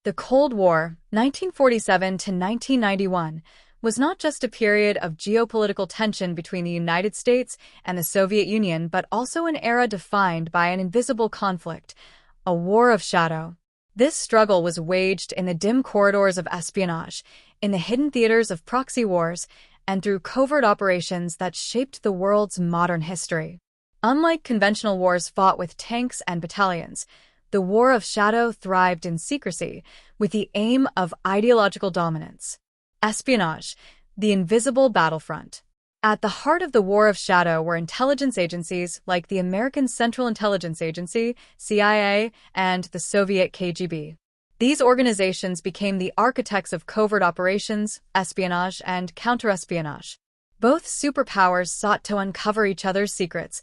The Cold War, 1947 to 1991, was not just a period of geopolitical tension between the United States and the Soviet Union, but also an era defined by an invisible conflict, a war of shadow. This struggle was waged in the dim corridors of espionage, in the hidden theaters of proxy wars, and through covert operations that shaped the world's modern history. Unlike conventional wars fought with tanks and battalions, the War of Shadow thrived in secrecy, with the aim of ideological dominance. Espionage, the invisible battlefront. At the heart of the War of Shadow were intelligence agencies like the American Central Intelligence Agency, CIA, and the Soviet KGB. These organizations became the architects of covert operations, espionage, and counterespionage. Both superpowers sought to uncover each other's secrets,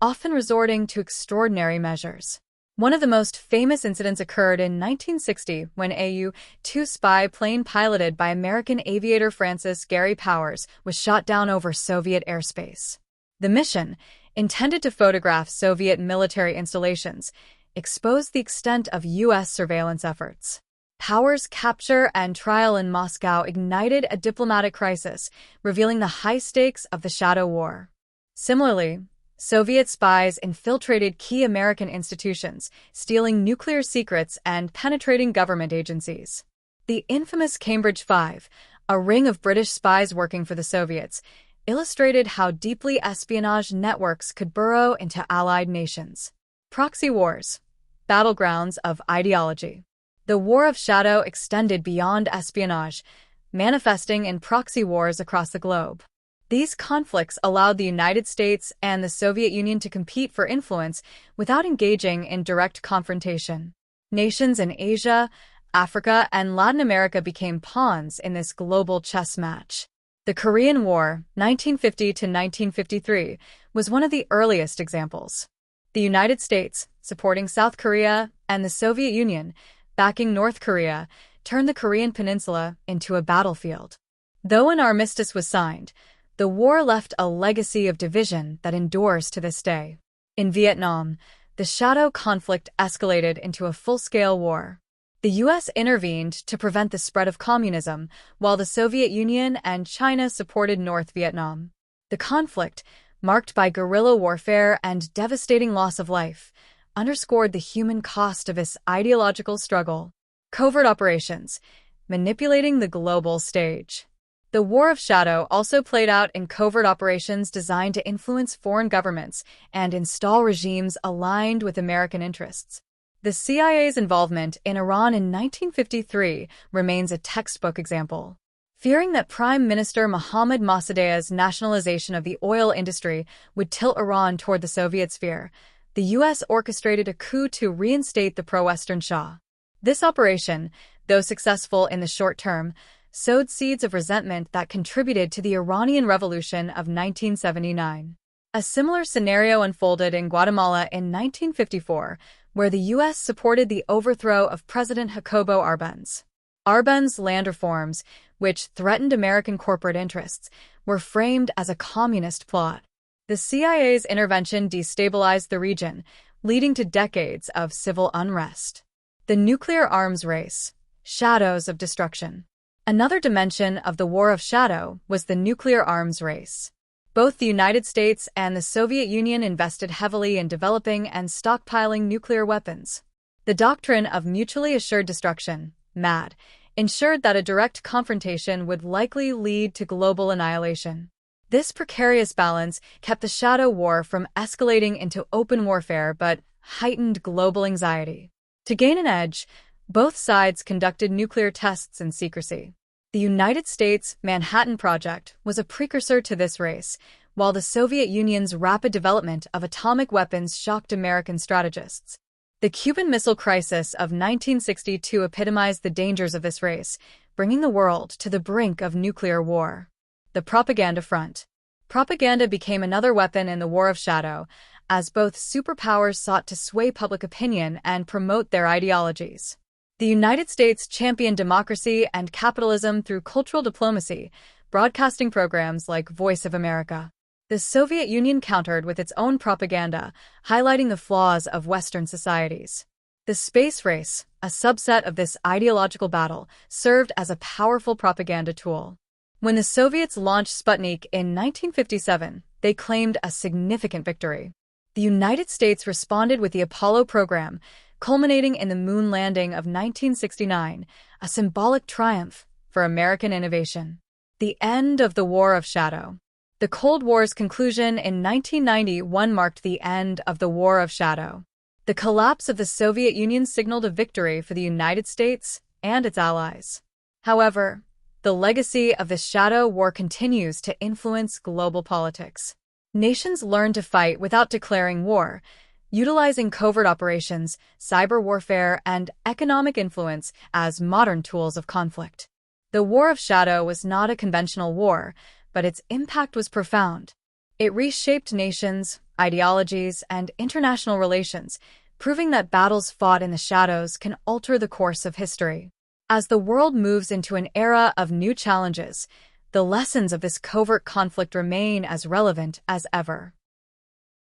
often resorting to extraordinary measures. One of the most famous incidents occurred in 1960 when a U-2 spy plane piloted by American aviator Francis Gary Powers was shot down over Soviet airspace. The mission, intended to photograph Soviet military installations, exposed the extent of U.S. surveillance efforts. Powers' capture and trial in Moscow ignited a diplomatic crisis, revealing the high stakes of the Shadow War. Similarly, Soviet spies infiltrated key American institutions, stealing nuclear secrets and penetrating government agencies. The infamous Cambridge Five, a ring of British spies working for the Soviets, illustrated how deeply espionage networks could burrow into allied nations. Proxy wars, battlegrounds of ideology. The War of Shadow extended beyond espionage, manifesting in proxy wars across the globe. These conflicts allowed the United States and the Soviet Union to compete for influence without engaging in direct confrontation. Nations in Asia, Africa, and Latin America became pawns in this global chess match. The Korean War, 1950 to 1953, was one of the earliest examples. The United States, supporting South Korea, and the Soviet Union, backing North Korea, turned the Korean peninsula into a battlefield. Though an armistice was signed, the war left a legacy of division that endures to this day. In Vietnam, the Shadow conflict escalated into a full-scale war. The U.S. intervened to prevent the spread of communism, while the Soviet Union and China supported North Vietnam. The conflict, marked by guerrilla warfare and devastating loss of life, underscored the human cost of this ideological struggle. Covert operations, manipulating the global stage. The War of Shadow also played out in covert operations designed to influence foreign governments and install regimes aligned with American interests. The CIA's involvement in Iran in 1953 remains a textbook example. Fearing that Prime Minister Mohammad Mossadegh's nationalization of the oil industry would tilt Iran toward the Soviet sphere, the U.S. orchestrated a coup to reinstate the pro-Western Shah. This operation, though successful in the short term, sowed seeds of resentment that contributed to the Iranian Revolution of 1979. A similar scenario unfolded in Guatemala in 1954, where the U.S. supported the overthrow of President Jacobo Arbenz. Arbenz land reforms, which threatened American corporate interests, were framed as a communist plot. The CIA's intervention destabilized the region, leading to decades of civil unrest. The nuclear arms race, shadows of destruction. Another dimension of the War of Shadow was the nuclear arms race. Both the United States and the Soviet Union invested heavily in developing and stockpiling nuclear weapons. The doctrine of mutually assured destruction, MAD, ensured that a direct confrontation would likely lead to global annihilation. This precarious balance kept the Shadow War from escalating into open warfare but heightened global anxiety. To gain an edge, both sides conducted nuclear tests in secrecy. The United States' Manhattan Project was a precursor to this race, while the Soviet Union's rapid development of atomic weapons shocked American strategists. The Cuban Missile Crisis of 1962 epitomized the dangers of this race, bringing the world to the brink of nuclear war. The propaganda front. Propaganda became another weapon in the War of Shadow, as both superpowers sought to sway public opinion and promote their ideologies. The United States championed democracy and capitalism through cultural diplomacy, broadcasting programs like Voice of America. The Soviet Union countered with its own propaganda, highlighting the flaws of Western societies. The space race, a subset of this ideological battle, served as a powerful propaganda tool. When the Soviets launched Sputnik in 1957, they claimed a significant victory. The United States responded with the Apollo program, culminating in the moon landing of 1969, a symbolic triumph for American innovation. The end of the War of Shadow. The Cold War's conclusion in 1991 marked the end of the War of Shadow. The collapse of the Soviet Union signaled a victory for the United States and its allies. However, the legacy of the Shadow War continues to influence global politics. Nations learn to fight without declaring war, utilizing covert operations, cyber warfare, and economic influence as modern tools of conflict. The War of Shadow was not a conventional war, but its impact was profound. It reshaped nations, ideologies, and international relations, proving that battles fought in the shadows can alter the course of history. As the world moves into an era of new challenges, the lessons of this covert conflict remain as relevant as ever.